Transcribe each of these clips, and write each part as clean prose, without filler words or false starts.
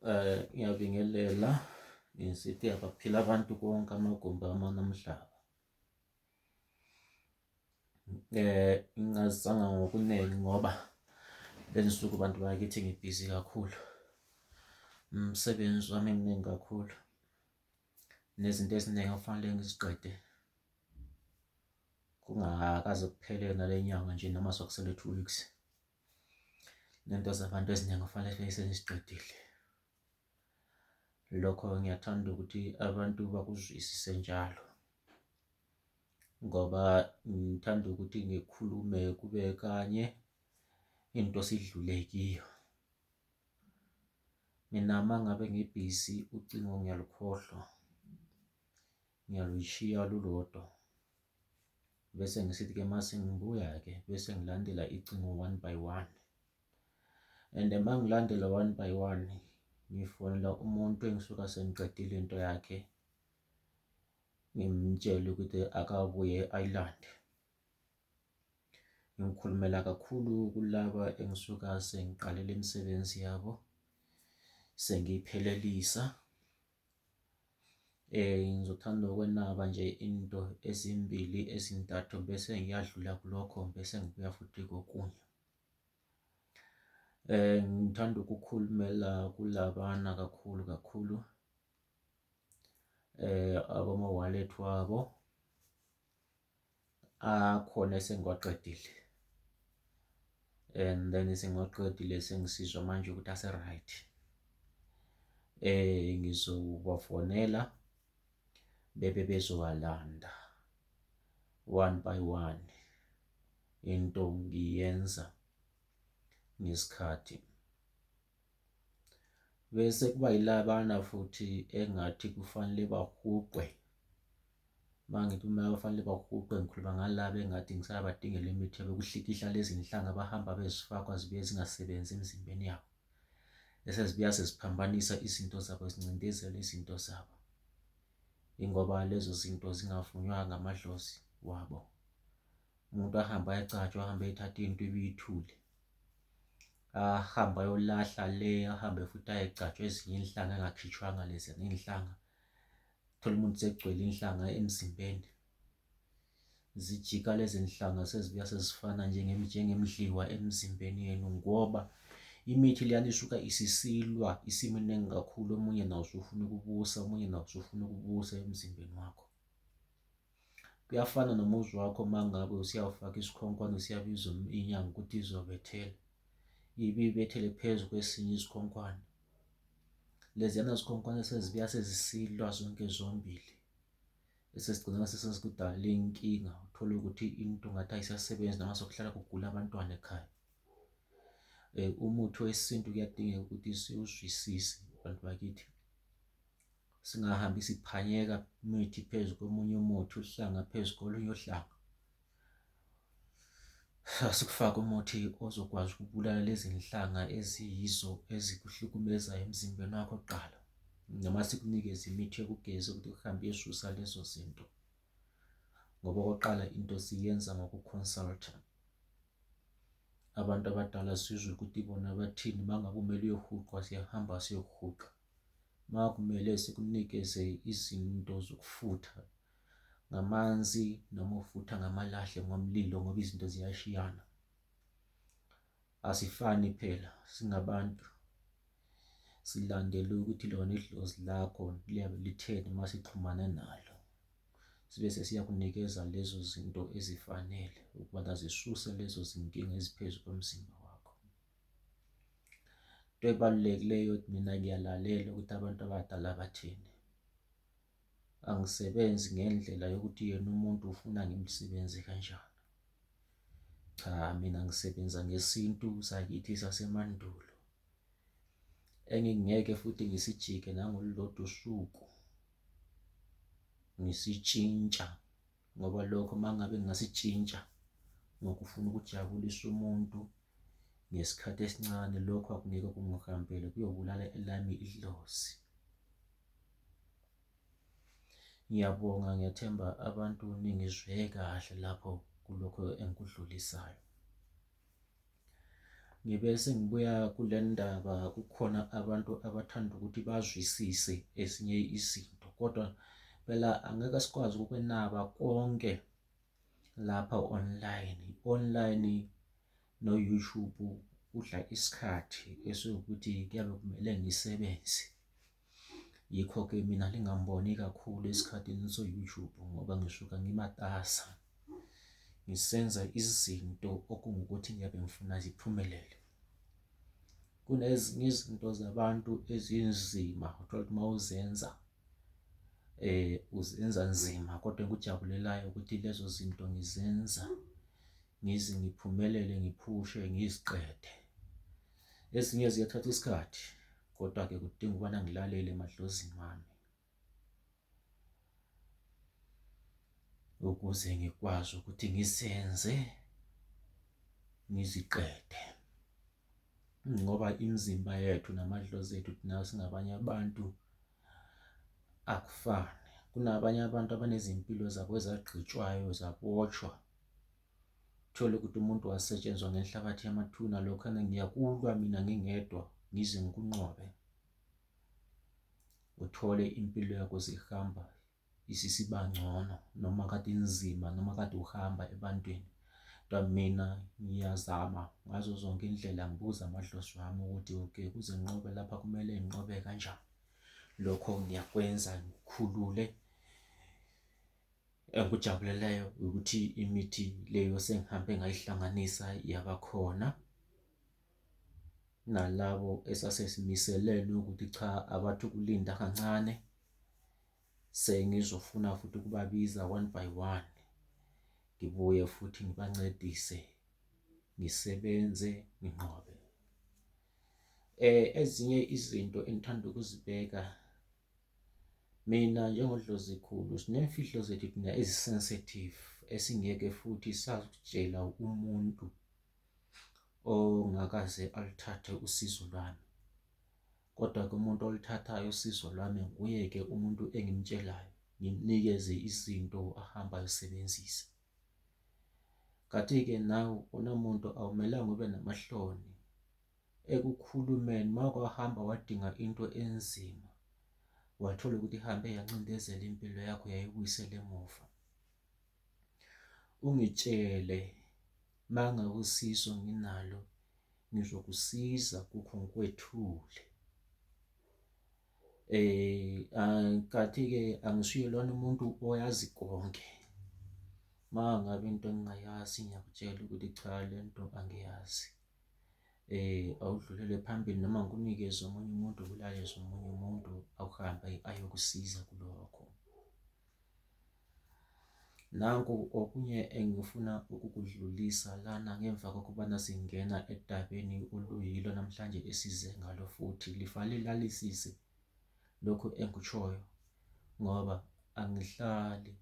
Ngiyabingelela ngisithi abaphila abantu konke amagumbi amanamhlaba. Ngingazisanga ngokuningi ngoba lezi nsuku abantu bakithi ngibhizi kakhulu. Umsebenzi wami mningi kakhulu. Nezinto eziningi okufanele ngiziqede. Kungakaze kuphele nale nyanga nje noma sokusele 2 weeks. Nento zabantu eziningi okufanele sengiziqedile. Lokho ngiyathanda ukuthi abantu bakuzwisise njalo. Ngoba ngithanda ukuthi ngikhulume kube kanye into sidlule kiyo. Mina mangabe ngibhizi ucingo ngiyalukhohlwa. Ngiyalushiya lulodwa. Bese ngisithi-ke mase ngibuya-ke bese ngilandela icingo 1 by 1. And mangilandela 1 by 1 ngifonela umuntu engisuka sengiqedile into yakhe. Ngimtshele ukuthi akabuye ayilande. Ngikhulumela kakhulu kulaba engisuka sengiqalele imisebenzi yabo. Sengiyiphelelisa. Ngizothanda ukwenaba nje into ezimbili ezintathu bese ngiyadlula kulokho bese ngibuya futhi kokunye. Ngithanda ukukhulumela kulabana kakhulu abama-wallet wabo akhona esengiwaqedile. And then sengiwaqedile sengisizwa manje ukuthi ase-right. Ngizobafonela bebe bezowalanda 1 by 1. Into ngiyenza ngesikhathi. Bese kuba yilabana futhi engathi kufanele bahuqwe. Mangithi uma kufanele bahuqwe ngikhuluma ngalabo engathi ngisabadingela imithi yokuhlikihla lezi inhlanga bahamba bezifakwa zibuye zingasebenzi emzimbeni yabo. Esezibuya seziphambanisa izinto zabo zincindezela izinto zabo. Ingoba lezo zinto zingavunywanga amadlozi wabo. Umuntu ahamba ayecatshwa ahambe ethatha into ibiyithule. Ahamba ayolahla le ahambe futhi ayecatshwa ezinye inhlanga engakhitshwanga lezi inhlanga. Thola umuntu segcwele inhlanga emzimbeni. Zijika lezi inhlanga sezibuya sezifana njengemidliwa emzimbeni yenu ngoba imithi leyana isuka isisilwa isiminingi kakhulu. Omunye nawo usufuna ukubusa, omunye nawo usufuna ukubusa emzimbeni wakho. Kuyafana nomuzi wakho mangabe usiyawufaka isikhonkwane usiyabiza inyanga ukuthi izobethela. Ibethele phezu kwesinye isikhonkwane. Leziyana zikhonkwane sezibuya sezisilwa zonke zombili. Esesigcina sesizikudala inkinga. Uthola ukuthi into ngathi ayisasebenzi noma sokuhlala kugula abantwana ekhaya. Umuthi wesintu kuyadingeka ukuthi siwuzwisise abantu bakithi. Singahambi siphanyeka imithi phezu komunye umuthi, uhlanga phezu kolunye uhlanga. Asikufake umuthi ozokwazi ukubulala lezi inhlanga eziyizo ezikuhlukumezayo emzimbeni wakho kuqala. Noma sikunikeze imithi yokugeza ukuthi uhambe uyesusa lezo zinto. Ngoba okokuqala into siyenza ngokuconsulta. Abantu abadala sizwe ukuthi bona bathini mangabe kumele uyohuqwa siyahamba siyohuqa. Makumele sikunikeze izinto zokufutha ngamanzi noma ufutha ngamalahle ngomlilo ngoba izinto ziyashiyana. Asifani phela singabantu. Silandele ukuthi lona idlozi lakho liyabe litheni masixhumana nalo. Sibe sesiyakunikeza lezo zinto ezifanele ukuba zisuse lezo zinkinga eziphezu komzimba wakho. Into ebalulekileyo mina ngiyalalela ukuthi abantu abadala bathini. Angisebenzi ngendlela yokuthi yena umuntu ufuna ngimsebenze kanjani. Cha, mina ngisebenza ngesintu sakithi sasemandulo. Engingeke futhi ngisijike nangolulodwa usuku. Ngisitshintsha ngoba lokho mangabe ngasitshintsha ngokufuna ukujabulisa umuntu ngesikhathi esincane, lokho akunike kungihambele kuyobulala elami idlozi. Ngiyabonga, ngiyathemba abantu ningizwe kahle lapho kulokho engikudlulisayo. ngibe sengibuya kule ndaba. Kukhona abantu abathanda ukuthi bazwisise ezinye izinto, kodwa phela angeke sikwazi ukwenaba konke lapha online no-YouTube udla isikhathi esokuthi kuyabe kumele ngisebenze. Yikho-ke mina lingamboni kakhulu esikhathini so-YouTube, ngoba ngisuka ngimatasa ngisenza izinto okungukuthi ngiyabe ngifuna ziphumelele. Kunezinye izinto zabantu ezinzima, uthola ukuthi uma uzenza uzenza nzima, kodwa engikujabulelayo ukuthi lezo zinto ngizenza ngize ngiphumelele, ngiphushe, ngiziqede. Ezinye ziyathatha isikhathi, kodwa-ke kudinga ukubana ngilalele emadlozini wami ukuze ngikwazi ukuthi ngizenze, ngiziqede. Ngoba imizimba yethu namadlozi ethu thina singabanye abantu akufani. Kunabanye abantu abanezimpilo zabo ezagqitshwayo, zabotshwa. Uthole ukuthi umuntu wasetshenzwa ngenhlabathi yamathuna, lokhana ngiyakulwa mina ngingedwa ngize ngikunqobe. Uthole impilo yakho zihamba isisiba ngcono, noma kade inzima, noma kade uhamba ebantwini. Kodwa mina ngiyazama ngazo zonke indlela, ngibuza amadlozi wami ukuthi okay, kuze nginqobe lapha kumele nginqobe kanjani. Lokho ngiyakwenza ngikhulule. Engikujabuleleyo ukuthi imithi leyo sengihambe ngayihlanganisa yabakhona. Nalabo esasesimiselene ukuthi cha, abathi ukulinda kancane, sengizofuna futhi ukubabiza one by one, ngibuye futhi ngibancedise, ngisebenze, nginqobe. Ezinye izinto engithanda ukuzibheka mina njengodlozikhulu, sinemfihlo zethu thina ezisensitive esingeke futhi sazitshela umuntu ongakaze alithathe usizo lwami. Kodwa-ke umuntu oluthathayo usizo lwami nguye-ke umuntu engimtshelayo, ngimnikeze izinto ahamba ayosebenzisa. Kanti-ke nawe unomuntu awumelanga ube namahloni ekukhulumeni. Uma kwahamba wadinga into enzima, wathola ukuthi ihambe yancindezela impilo yakho, yayibuyisela emuva, ungitshele. Uma ngabe usizo nginalo, ngizokusiza, kukho ngikwethule. Kanti-ke angisuye lona umuntu oyazi konke. Uma ngabe into engingayazi ngiyakutshela ukuthi cha, lento angiyazi. Awudlulele phambili, noma ngikunikeze omunye umuntu, kulaleze omunye umuntu awuhambe ayokusiza kulokho. Nanku okunye engifuna ukukudlulisa lana ngemva kokubana singena edabeni oluyilo namhlanje esize ngalo, futhi lifanele lilalisise lokho engikutshoyo, ngoba angihlali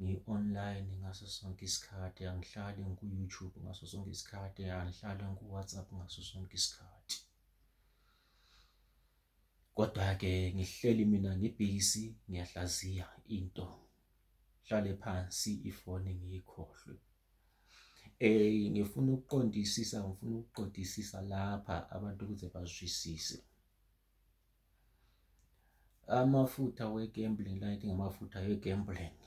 ngi-online ngaso sonke isikhathi, angihlali ngiku-YouTube ngaso sonke isikhathi, angihlali ngiku-WhatsApp ngaso sonke isikhathi. Kodwa-ke ngihleli mina ngibhizi, ngiyahlaziya into, hlale phansi ifoni ngiyikhohlwe. Ngifuna ukuqondisisa lapha abantu ukuze bazwisise. Amafutha we-gambling, light ngamafutha we-gambling,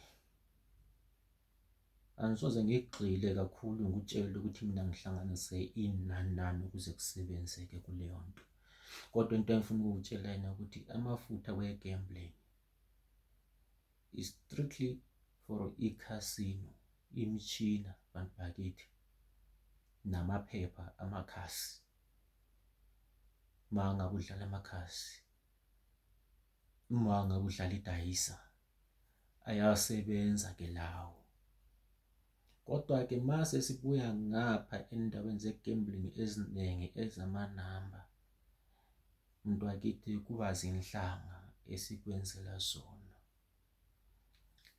angisoze ngigxile kakhulu ngikutshele ukuthi mina ngihlanganise inani ukuze kusebenzeke kuleyo nto. Kodwa into engifuna ukukutshela yena ukuthi amafutha we-gambling is strictly for i-casino, imishina, bantu bakithi, namaphepha, amakhasi. Uma ngabe udlala amakhasi, uma ngabe udlala idayisa, ayasebenza-ke lawo. Kodwa-ke mase sibuya ngapha endaweni ze-gambling eziningi ezamanamba, mntu wakithi, kuba zinhlanga esikwenzela zona.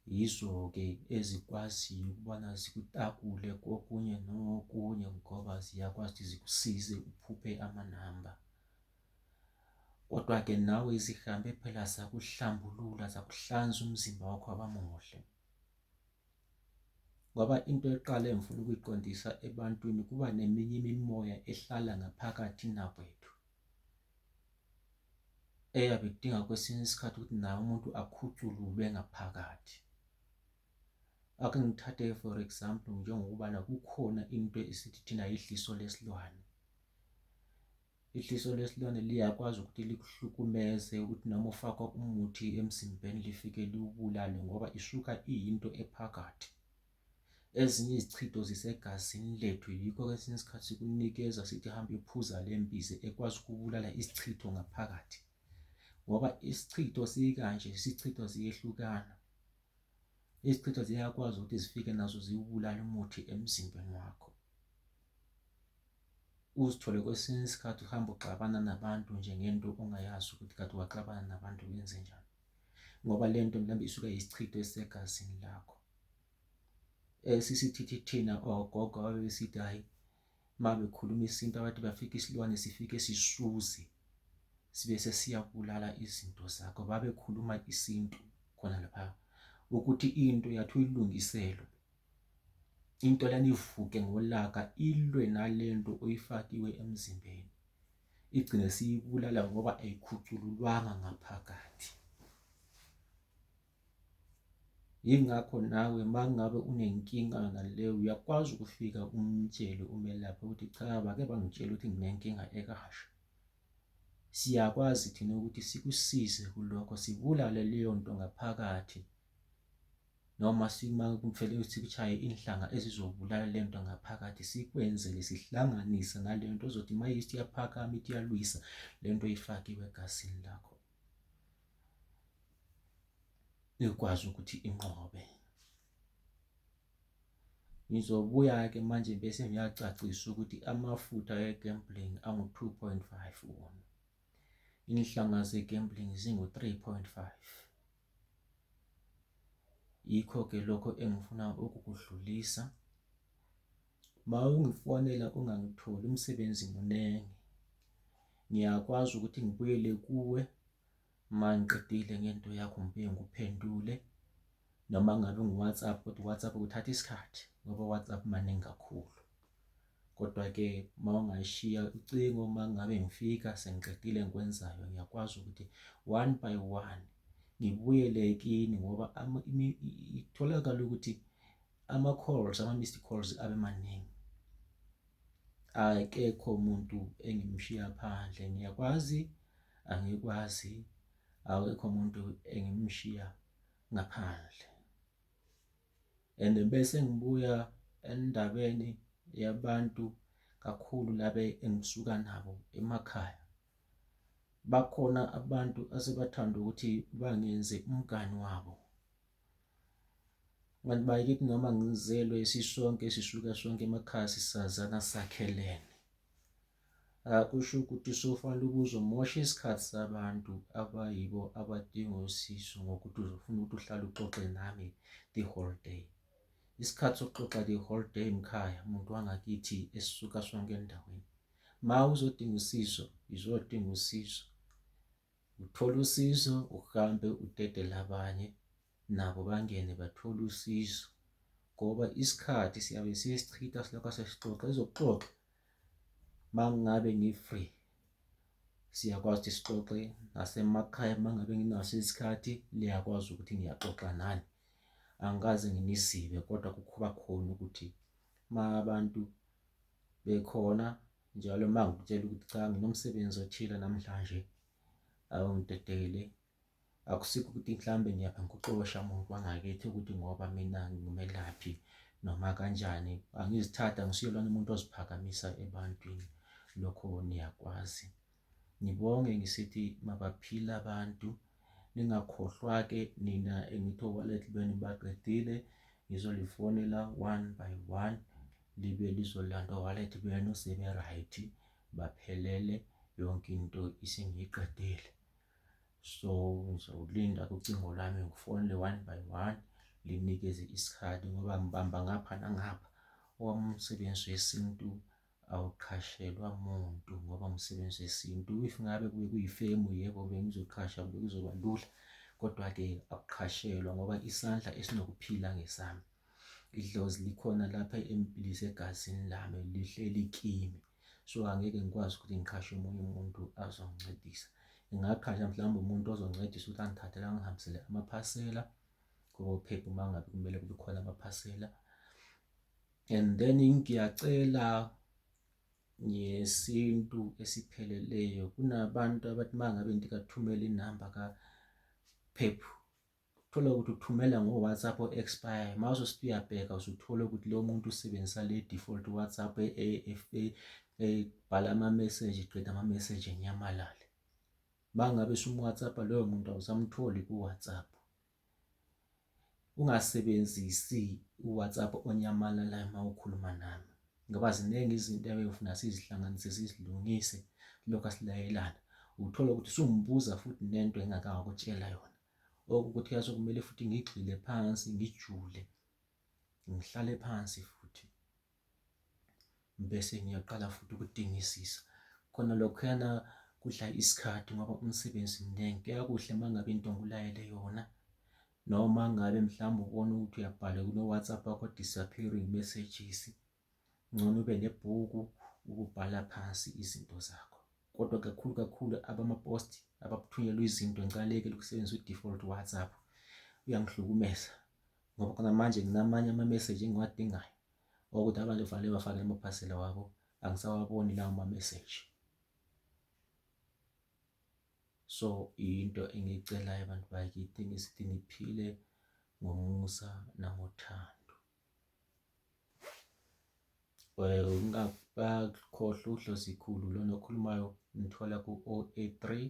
Yizo-ke ezikwaziyo ukubana zikutakule kokunye nokunye, ngoba ziyakwazi ukuthi zikusize uphuphe amanamba. Kodwa-ke nawe zihambe phela zakuhlambulula, zakuhlanza umzimba wakho wabamuhle. ngoba into eqala engifuna ukuyiqondisa ebantwini kuba neminye imimoya ehlala ngaphakathi nakwethu eyabe idinga kwesinye isikhathi ukuthi naye umuntu akhucululwe ngaphakathi. Ake ngithathe for example njengokubana kukhona into esithi thina ihliso lesilwane. Ihliso lesilwane liyakwazi ukuthi likuhlukumeze ukuthi noma ufakwa umuthi emzimbeni lifike liwubulale ngoba isuka iyinto ephakathi. Ezinye izichitho zisegazini lethu, yikho kwesinye isikhathi sikunikeza sithi hamba iphuza lembize ekwazi ukubulala isichitho ngaphakathi, ngoba isichitho sikanje, isichitho ziyehlukana. Izichitho ziyakwazi ukuthi zifike nazo ziwubulale umuthi emzimbeni wakho. Uzithole kwesinye isikhathi uhamba uxabana nabantu nje ngento ongayazi ukuthi kade waxabana nabantu benze njani, ngoba lento mhlawumbe isuka yisichitho esisegazini lakho. Sisithi thina ogogo babesithi hayi uma bekhuluma isintu abathi bafika isilwane sifike sisuze sibe sesiyabulala izinto zakho. Babekhuluma isintu khona lapha ukuthi into yathi uyilungiselwe, into lana ivuke ngolaka ilwe nalento oyifakiwe emzimbeni, igcine siyibulala ngoba ayikhucululwanga ngaphakathi. Yingakho nawe mangabe unenkinga naleyo uyakwazi ukufika umtshele umelaphi ukuthi cha, bake bangitshela ukuthi nginenkinga ekasha. Siyakwazi thina ukuthi sikusize kulokho, sibulale leyo nto ngaphakathi, noma kumfanele sikuchaye inhlanga ezizobulala le nto ngaphakathi, sikwenzele sihlanganise nale nto ozothi uma isithi iyaphakama ithi iyalwisa le nto ifakiwe egazini lakho ikwazi ukuthi inqobe. Ngizobuya-ke manje bese ngiyacacisa ukuthi amafutha e-gambling angu-2.5 wona. Inhlanga ze-gambling zingu-3.5. Yikho-ke lokho engifuna ukukudlulisa. Ma ungifonela ungangitholi, umsebenzi munengi. Ngiyakwazi ukuthi ngibuyele kuwe ma ngiqedile ngento yakho ngibuye nguphendule, noma ngabe ngu-WhatsApp, kodwa u-WhatsApp kuthatha isikhathi ngoba u-WhatsApp maningi kakhulu. Kodwa-ke ma ungashiya ucingo ma ngabe ngifika sengiqedile ngikwenzayo, ngiyakwazi ukuthi one by one ngibuyele kini ngoba itholakala ukuthi ama-calls, ama-missed calls abe maningi. Akekho umuntu engimshiya phandle, ngiyakwazi angikwazi, awekho umuntu engimshiya ngaphandle. And bese ngibuya endabeni yabantu kakhulu labe engisuka nabo emakhaya. Bakhona abantu asebathanda ukuthi bangenze umngani wabo. Abantu bakithi noma ngizelwe sisonke sisuka sonke emakhaya sisazana sakhelene. Akusho ukuthi sofanele ukuzomosha isikhathi sabantu abayibo abadinga usizo ngokuthi uzofuna ukuthi uhlale uxoxe nami the whole day. Isikhathi sokuxoxa the whole day mkhaya, umuntu wangakithi esisuka sonke endaweni. Ma uzodinga usizo, izodinga usizo. Uthola usizo, uhambe udedele abanye nabo bangene bathole usizo, ngoba isikhathi siyabe siyisichitha silokho sesixoxa. Ezokuxoxa mangabe ngi-free siyakwazi ukuthi sixoxe nasemakhaya. Mangabe nginaso isikhathi liyakwazi ukuthi ngiyaxoxa nani, angikaze nginizibe, kodwa kuba khona ukuthi ma abantu bekhona njalo mangikutshela ukuthi cha, nginomsebenzi othile namhlanje, awungidedele. Akusikho ukuthi mhlambe ngiyapha ngikuxosha umuntu wangakithi ukuthi ngoba mina ngimelaphi noma kanjani. Angizithatha ngisiyelwana umuntu oziphakamisa ebantwini, lokho niyakwazi. Ngibonge ngisithi mabaphile abantu. Ningakhohlwa-ke nina engithi o-wallet benu baqedile, ngizolifonela one by one, libe lizolanda o-wallet benu sebe-right, baphelele, yonke into isengiyiqedile. So ngizowulinda ucingo lwami ngifonele one by one, linikeze isikhathi ngoba ngibamba ngapha nangapha. Owami umsebenzi wesintu awuqashelwa muntu ngoba umsebenzi wesintu. If ngabe kuyifemu, yebo bengizoqasha, bekuzoba lula, kodwa-ke akuqashelwa ngoba isandla esinokuphila ngesami. idlozi likhona lapha empilisi egazini lami lihleli kimi, so angeke ngikwazi ukuthi ngiqhashe omunye umuntu azongincedisa. Ngingaqhasha mhlawumbe umuntu ozoncedisa ukuthi angithathele angihambisele amaphasela kophepha uma ngabe kumele kube khona amaphasela. And then ngiyacela ngesintu esipheleleyo, kunabantu abathi uma ngabe ndikathumela inamba kaphepha, uthola ukuthi uthumela ngo-WhatsApp o-expire. Mase usithi uyabheka usuthola ukuthi lo muntu usebenzisa le default WhatsApp ebhala ama-message, qeda ama-message enyamalale. Uma ngabe WhatsApp loyo muntu awusamtholi ku-WhatsApp. Ungasebenzisi u-WhatsApp onyamalalayo uma ukhuluma nami, ngoba ziningi izinto ebefuna sizihlanganise sizilungise lokho asilayelana. Uthola ukuthi usumbuza futhi nento engakakutshela yona, okuthi kaso kumele futhi ngigxile phansi, ngijule, ngihlale phansi futhi bese ngiyaqala futhi ukudingisisa. Khona lokhuyana kudla isikhathi ngoba umsebenzi mningi. Kuya kuhle uma ngabe into ngulayele yona, noma ngabe mhlawumbe ubona ukuthi uyabhala kuno-WhatsApp wakho disappearing messages, ngcono ube nebhuku ukubhala phansi izinto zakho. Kodwa kakhulu abama-post abakuthunyelwa izinto, ngicalekele ukusebenzisa u-default WhatsApp. Uyangihlukumeza ngoba khona manje nginamanye ama-message engiwadingayo ukuthi abantu kufanele bafake amaphasela wabo, angisawaboni lawo ma-message. So into engiyicelayo abantu bakithi ngisithi niphile ngomusa nangothando. Ungakhohlwa uDlozikhulu lona okhulumayo nithola ku-083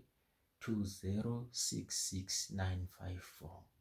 20 66954.